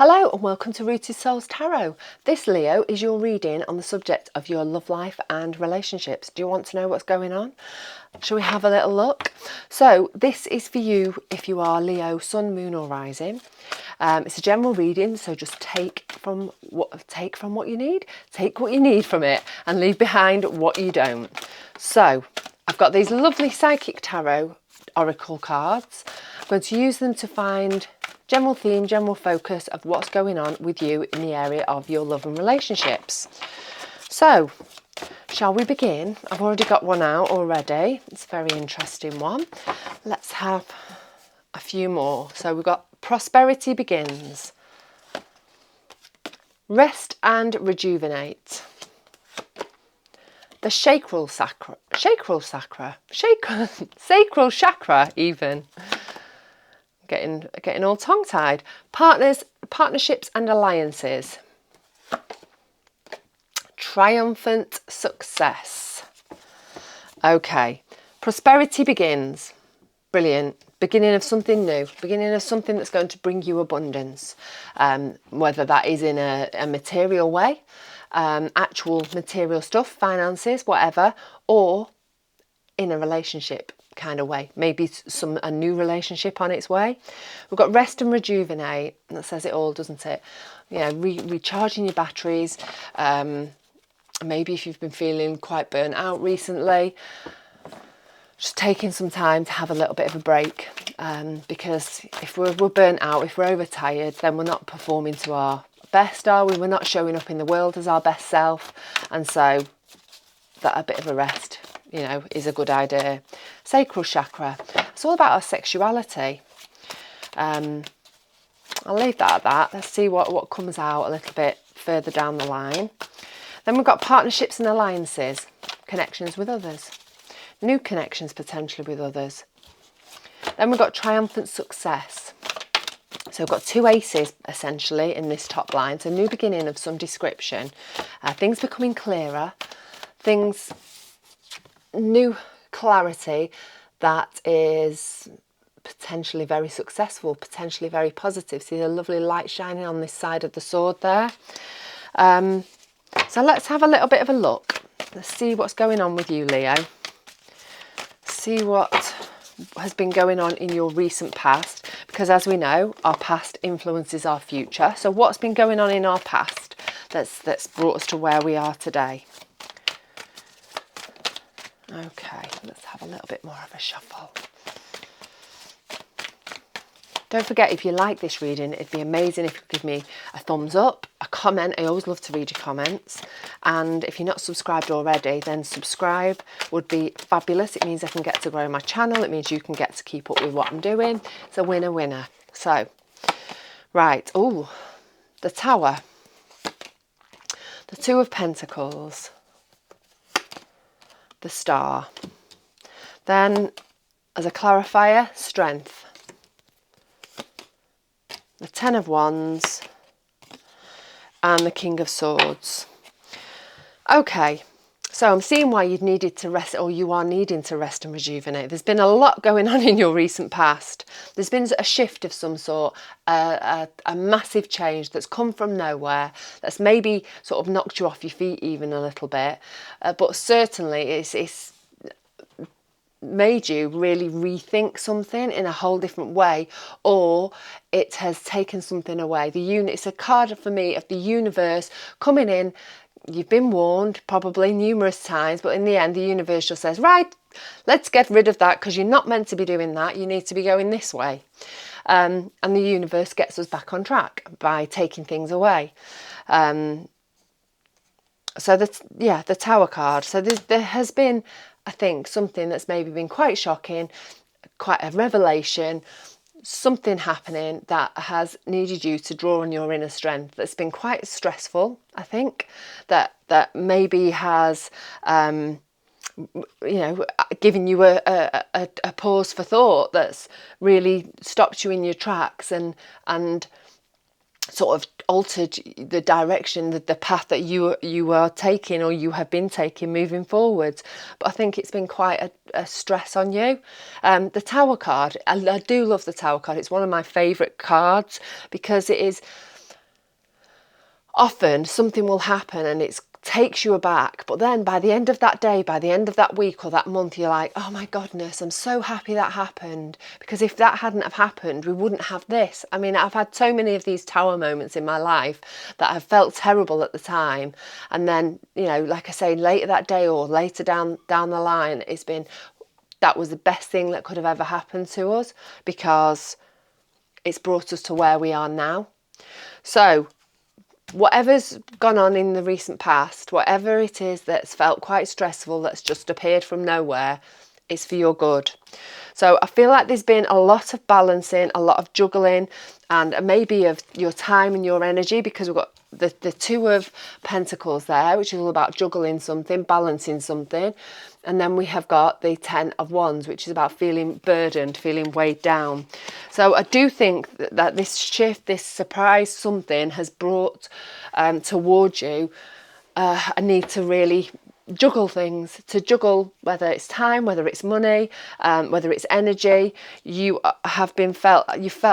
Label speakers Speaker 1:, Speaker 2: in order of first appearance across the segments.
Speaker 1: Hello and welcome to Rooted Souls Tarot. This, Leo, is your reading on the subject of your love life and relationships. Do you want to know what's going on? Shall we have a little look? So this is for you if you are Leo, Sun, Moon or Rising. It's a general reading, so just take from what you need. Take what you need from it and leave behind what you don't. So I've got these lovely Psychic Tarot Oracle cards. I'm going to use them to find general theme, general focus of what's going on with you in the area of your love and relationships. So, shall we begin? I've already got one out already. It's a very interesting one. Let's have a few more. So we've got Prosperity Begins. Rest and Rejuvenate. The sacral chakra even. Getting all tongue-tied. Partnerships and alliances. Triumphant success. Okay, prosperity begins. Brilliant. Beginning of something new. Beginning of something that's going to bring you abundance. Whether that is in a material way, actual material stuff, finances, whatever, or in a relationship kind of way, maybe a new relationship on its way. We've got rest and rejuvenate. That says it all, doesn't it? Yeah, recharging your batteries. Maybe if you've been feeling quite burnt out recently, just taking some time to have a little bit of a break, because if we're burnt out, if we're overtired, then we're not performing to our best, are we? We're not showing up in the world as our best self, and so that a bit of a rest, you know, is a good idea. Sacral chakra. It's all about our sexuality. I'll leave that at that. Let's see what comes out a little bit further down the line. Then we've got partnerships and alliances. Connections with others. New connections potentially with others. Then we've got triumphant success. So we've got two aces essentially in this top line. So new beginning of some description. Things becoming clearer. Things, new clarity that is potentially very successful, potentially very positive. See the lovely light shining on this side of the sword there. So let's have a little bit of a look. Let's see what's going on with you, Leo. See what has been going on in your recent past, because as we know, our past influences our future. So what's been going on in our past that's brought us to where we are today? Okay, let's have a little bit more of a shuffle. Don't forget, if you like this reading, it'd be amazing if you could give me a thumbs up, a comment. I always love to read your comments. And if you're not subscribed already, then subscribe would be fabulous. It means I can get to grow my channel. It means you can get to keep up with what I'm doing. It's a winner, winner. So, right. Oh, the Tower. The Two of Pentacles. The Star. Then, as a clarifier, Strength. The Ten of Wands. And the King of Swords. Okay, so I'm seeing why you've needed to rest, or you are needing to rest and rejuvenate. There's been a lot going on in your recent past. There's been a shift of some sort, a massive change that's come from nowhere, that's maybe sort of knocked you off your feet even a little bit, but certainly it's made you really rethink something in a whole different way, or it has taken something away. It's a card for me of the universe coming in. You've been warned probably numerous times, but in the end the universe just says, right, let's get rid of that, because you're not meant to be doing that. You need to be going this way. And the universe gets us back on track by taking things away. So the Tower card. So there has been, I think, something that's maybe been quite shocking, quite a revelation, something happening that has needed you to draw on your inner strength. That's been quite stressful, I think, that maybe has given you a pause for thought, that's really stopped you in your tracks and sort of altered the direction, the path that you are taking, or you have been taking moving forwards. But I think it's been quite a stress on you. The Tower card, I do love the Tower card. It's one of my favourite cards because it is often something will happen and it takes you aback, but then by the end of that day, by the end of that week or that month, you're like, oh my goodness, I'm so happy that happened, because if that hadn't have happened, we wouldn't have this. I mean, I've had so many of these tower moments in my life that have felt terrible at the time, and then, you know, like I say, later that day or later down the line, it's been, that was the best thing that could have ever happened to us, because it's brought us to where we are now. So whatever's gone on in the recent past, whatever it is that's felt quite stressful, that's just appeared from nowhere, it's for your good. So I feel like there's been a lot of balancing, a lot of juggling, and maybe of your time and your energy, because we've got the Two of Pentacles there, which is all about juggling something, balancing something. And then we have got the Ten of Wands, which is about feeling burdened, feeling weighed down. So I do think that this shift, this surprise something has brought towards you a need to really juggle things, to juggle whether it's time, whether it's money, whether it's energy. You felt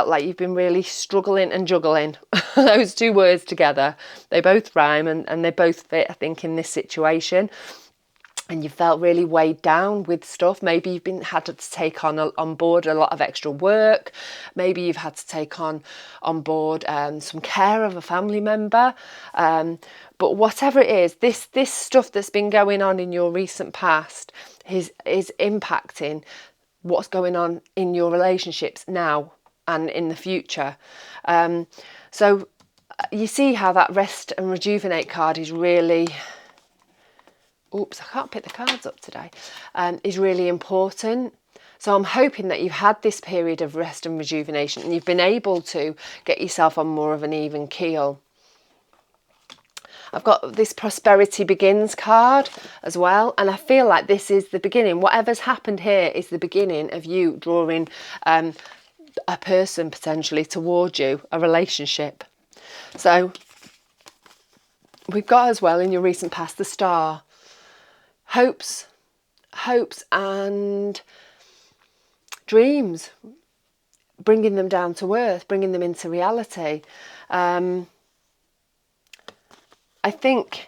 Speaker 1: like you've been really struggling and juggling. Those two words together, they both rhyme and they both fit, I think, in this situation. And you felt really weighed down with stuff. Maybe you've had to take on board a lot of extra work. Maybe you've had to take on board some care of a family member. But whatever it is, this stuff that's been going on in your recent past is impacting what's going on in your relationships now and in the future. So you see how that Rest and Rejuvenate card is really... Oops, I can't pick the cards up today, is really important. So I'm hoping that you've had this period of rest and rejuvenation and you've been able to get yourself on more of an even keel. I've got this Prosperity Begins card as well, and I feel like this is the beginning. Whatever's happened here is the beginning of you drawing a person potentially towards you, a relationship. So we've got as well in your recent past the Star. Hopes and dreams, bringing them down to earth, bringing them into reality. I think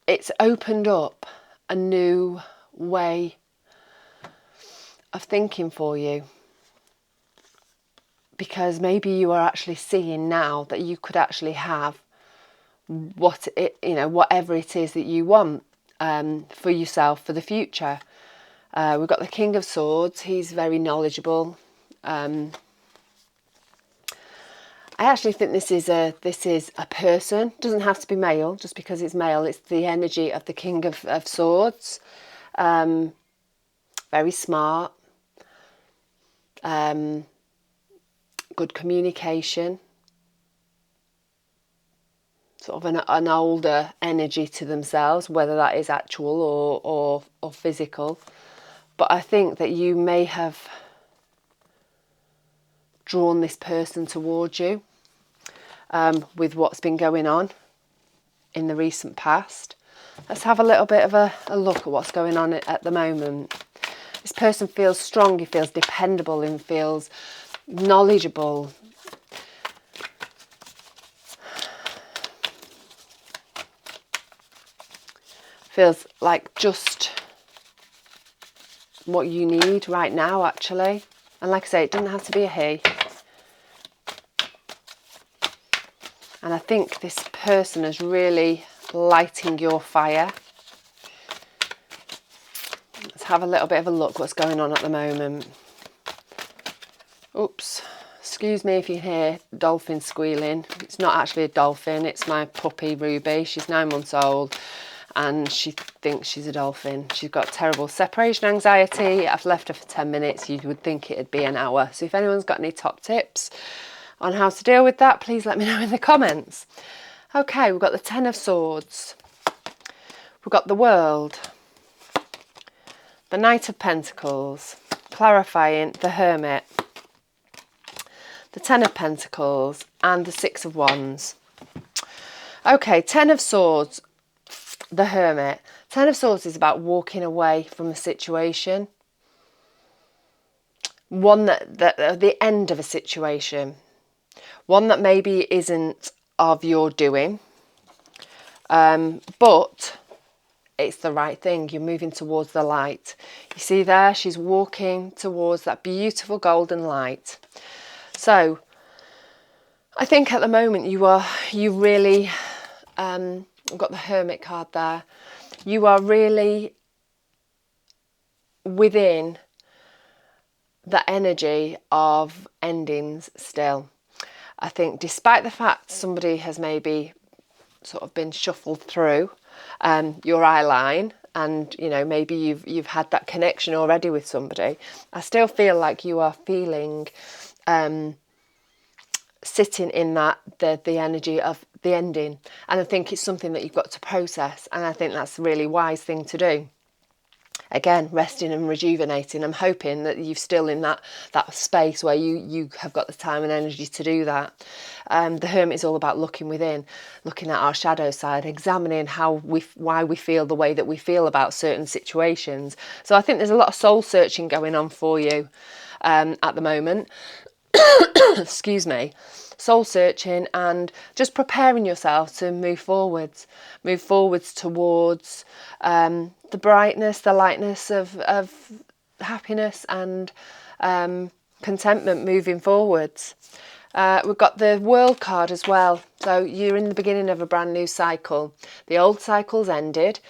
Speaker 1: it's opened up a new way of thinking for you, because maybe you are actually seeing now that you could actually have whatever it is that you want. For yourself, for the future. We've got the King of Swords. He's very knowledgeable. I actually think this is a person. Doesn't have to be male. Just because it's male, it's the energy of the King of Swords. Very smart. Good communication. Sort of an older energy to themselves, whether that is actual or physical. But I think that you may have drawn this person towards you with what's been going on in the recent past. Let's have a little bit of a look at what's going on at the moment. This person feels strong, he feels dependable, and feels knowledgeable. Feels like just what you need right now, actually. And like I say, it doesn't have to be a he. And I think this person is really lighting your fire. Let's have a little bit of a look what's going on at the moment. Oops. Excuse me if you hear dolphin squealing. It's not actually a dolphin, it's my puppy Ruby. She's 9 months old. And she thinks she's a dolphin. She's got terrible separation anxiety. I've left her for 10 minutes. You would think it'd be an hour. So if anyone's got any top tips on how to deal with that, please let me know in the comments. Okay, we've got the Ten of Swords. We've got the World. The Knight of Pentacles. Clarifying, the Hermit. The Ten of Pentacles and the Six of Wands. Okay, Ten of Swords. The Hermit. Ten of Swords is about walking away from a situation. One that the end of a situation. One that maybe isn't of your doing. But it's the right thing. You're moving towards the light. You see there, she's walking towards that beautiful golden light. So I think at the moment you really, I've got the Hermit card there. You are really within the energy of endings still. I think despite the fact somebody has maybe sort of been shuffled through your eye line, and maybe you've had that connection already with somebody, I still feel like you are feeling sitting in that the energy of the ending, and I think it's something that you've got to process, and I think that's a really wise thing to do. Again, resting and rejuvenating. I'm hoping that you're still in that space where you have got the time and energy to do that. The Hermit is all about looking within, looking at our shadow side, examining why we feel the way that we feel about certain situations. So I think there's a lot of soul searching going on for you at the moment. Excuse me. Soul searching and just preparing yourself to move forwards towards the brightness, the lightness of happiness and contentment moving forwards. We've got the World card as well. So you're in the beginning of a brand new cycle. The old cycle's ended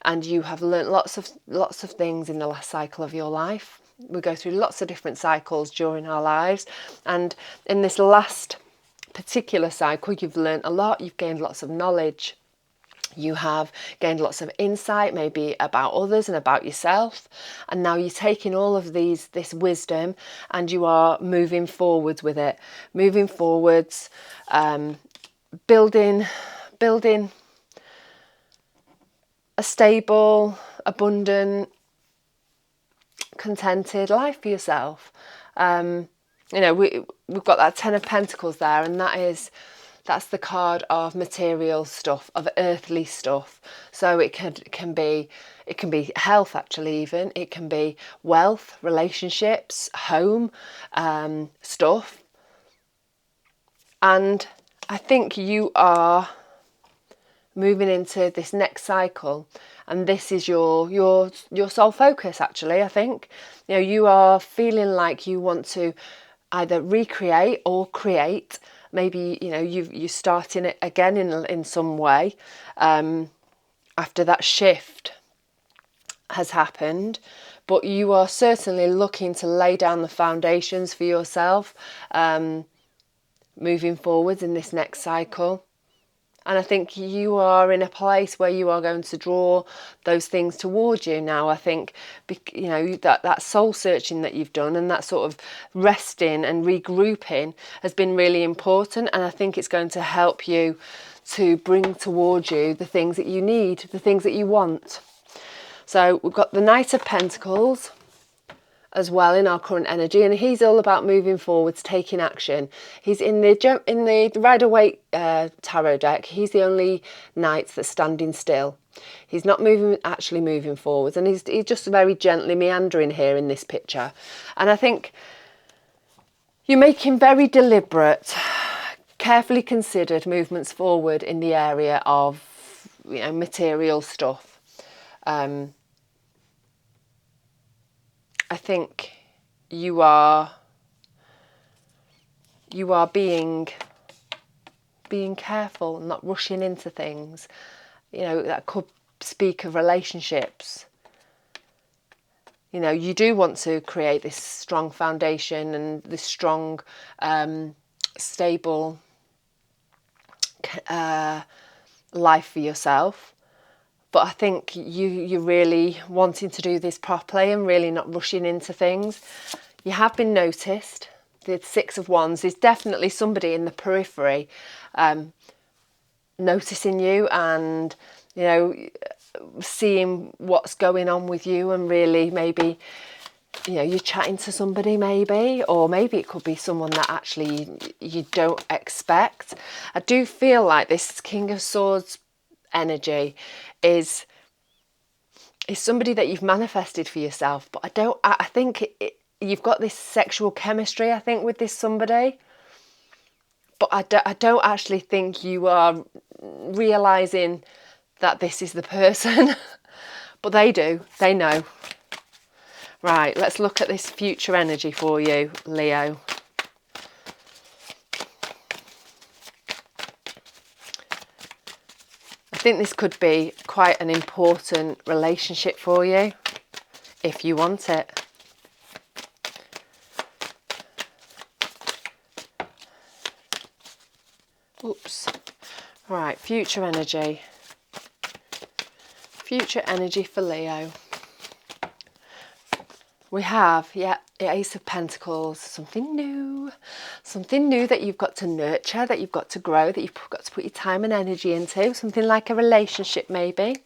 Speaker 1: and you have learnt lots of things in the last cycle of your life. We go through lots of different cycles during our lives, and in this last particular cycle you've learnt a lot, you've gained lots of knowledge, you have gained lots of insight maybe about others and about yourself, and now you're taking all of this wisdom and you are moving forwards with it, building a stable, abundant, contented life for yourself. We've got that Ten of Pentacles there, and that's the card of material stuff, of earthly stuff. So it can be health, actually, even it can be wealth, relationships, home, stuff. And I think you are moving into this next cycle, and this is your sole focus, actually. I think you are feeling like you want to either recreate or create. Maybe you're starting it again in some way after that shift has happened, but you are certainly looking to lay down the foundations for yourself moving forwards in this next cycle. And I think you are in a place where you are going to draw those things towards you now. I think, that soul searching that you've done and that sort of resting and regrouping has been really important. And I think it's going to help you to bring towards you the things that you need, the things that you want. So we've got the Knight of Pentacles as well in our current energy, and he's all about moving forwards, taking action. He's in the Rider-Waite tarot deck. He's the only knight that's standing still. He's not actually moving forwards, and he's just very gently meandering here in this picture. And I think you're making very deliberate, carefully considered movements forward in the area of material stuff. I think you are being careful, not rushing into things. That could speak of relationships. You do want to create this strong foundation and this strong, stable life for yourself. But I think you're really wanting to do this properly and really not rushing into things. You have been noticed. The Six of Wands is definitely somebody in the periphery noticing you and, seeing what's going on with you, and really maybe, you're chatting to somebody maybe, or maybe it could be someone that actually you don't expect. I do feel like this King of Swords energy is somebody that you've manifested for yourself, but I think you've got this sexual chemistry, I think, with this somebody, but I don't actually think you are realising that this is the person, but they do, they know. Right, let's look at this future energy for you, Leo. I think this could be quite an important relationship for you, if you want it. Oops. Right, future energy. Future energy for Leo. We have, yeah, the Ace of Pentacles, something new that you've got to nurture, that you've got to grow, that you've got to put your time and energy into, something like a relationship maybe,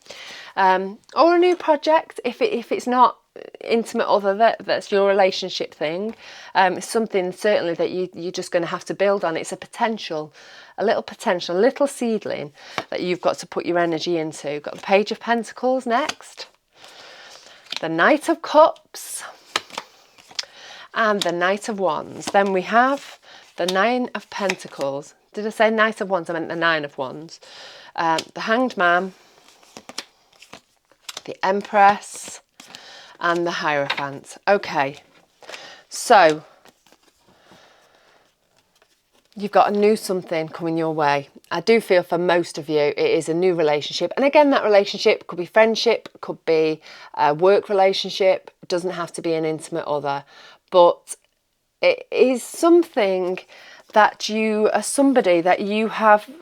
Speaker 1: or a new project. If it's not intimate other, that's your relationship thing, it's something certainly that you're just going to have to build on. It's a potential, a little seedling that you've got to put your energy into. You've got the Page of Pentacles next, the Knight of Cups, and the Knight of Wands. Then we have the Nine of Pentacles. Did I say Knight of Wands? I meant the Nine of Wands. The Hanged Man, the Empress, and the Hierophant. Okay, so you've got a new something coming your way. I do feel for most of you it is a new relationship. And again, that relationship could be friendship, could be a work relationship. It doesn't have to be an intimate other. But it is something that you are somebody that you've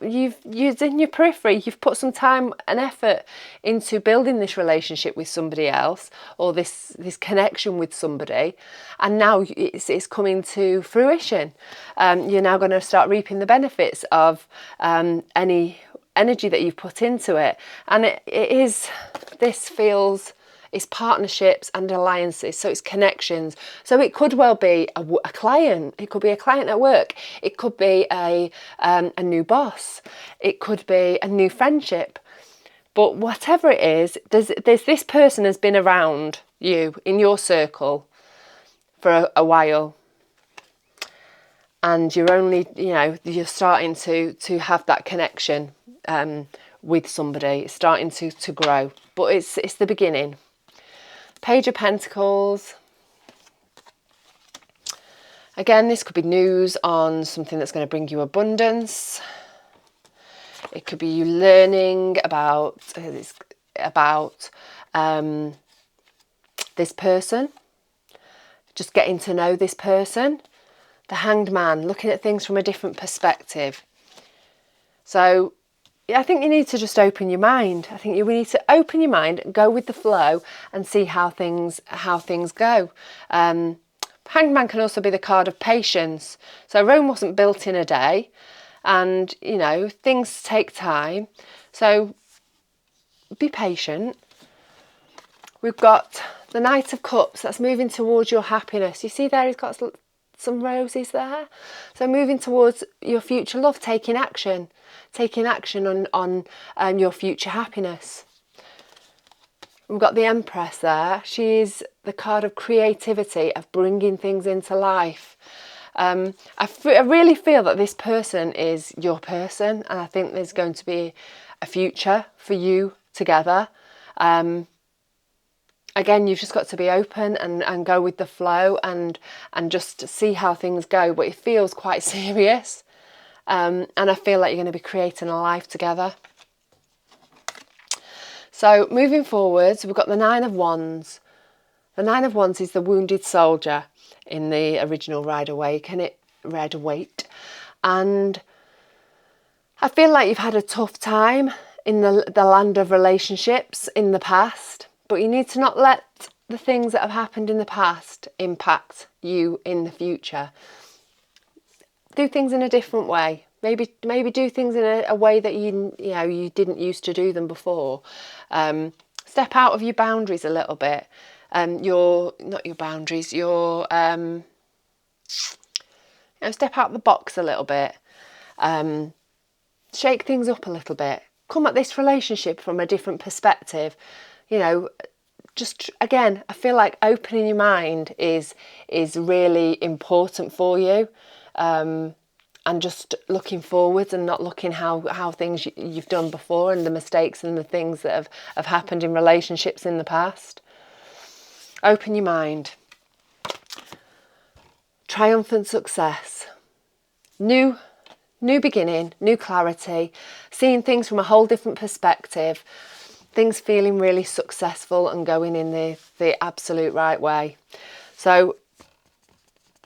Speaker 1: used in your periphery. You've put some time and effort into building this relationship with somebody else, or this connection with somebody, and now it's coming to fruition. You're now going to start reaping the benefits of any energy that you've put into it, and this feels. It's partnerships and alliances, so it's connections. So it could well be a client. It could be a client at work. It could be a new boss. It could be a new friendship. But whatever it is, there's this person has been around you in your circle for a while, and you're only, you're starting to have that connection with somebody. It's starting to grow, but it's the beginning. Page of Pentacles. Again, this could be news on something that's going to bring you abundance. It could be you learning about this person, just getting to know this person. The Hanged Man, looking at things from a different perspective. So I think you need to just open your mind. I think you need to open your mind, go with the flow, and see how things go. Hanged Man can also be the card of patience. So Rome wasn't built in a day, and things take time. So be patient. We've got the Knight of Cups. That's moving towards your happiness. You see there, he's got some roses there. So moving towards your future love, taking action on your future happiness. We've got the Empress there. She's the card of creativity, of bringing things into life. I really feel that this person is your person, and I think there's going to be a future for you together. Again, you've just got to be open and go with the flow and just see how things go. But it feels quite serious. And I feel like you're going to be creating a life together. So moving forwards, we've got the Nine of Wands. The Nine of Wands is the wounded soldier in the original Rider-Waite. And I feel like you've had a tough time in the land of relationships in the past. But you need to not let the things that have happened in the past impact you in the future. Do things in a different way. Maybe do things in a way that you didn't used to do them before. Step out of your boundaries a little bit. Step out the box a little bit. Shake things up a little bit. Come at this relationship from a different perspective. Just again, I feel like opening your mind is really important for you. just looking forwards and not looking how things you've done before and the mistakes and the things that have happened in relationships in the past. Open your mind. Triumphant success. New beginning, new clarity, seeing things from a whole different perspective, things feeling really successful and going in the absolute right way. So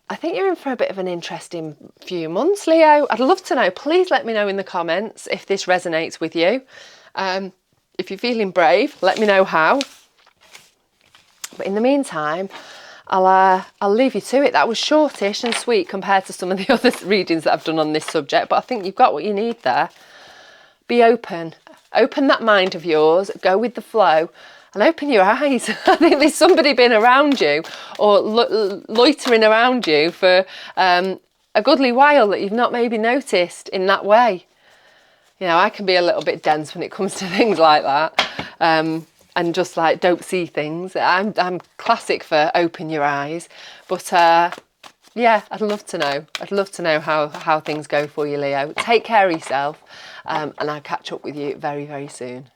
Speaker 1: I think you're in for a bit of an interesting few months, Leo. I'd love to know. Please let me know in the comments if this resonates with you. If you're feeling brave, let me know how. But in the meantime, I'll leave you to it. That was shortish and sweet compared to some of the other readings that I've done on this subject, but I think you've got what you need there. Be open. Open that mind of yours. Go with the flow. And open your eyes. I think there's somebody been around you or loitering around you for a goodly while that you've not maybe noticed in that way. You know, I can be a little bit dense when it comes to things like that, and just like don't see things. I'm classic for open your eyes, but yeah, I'd love to know. I'd love to know how things go for you, Leo. Take care of yourself, and I'll catch up with you very, very soon.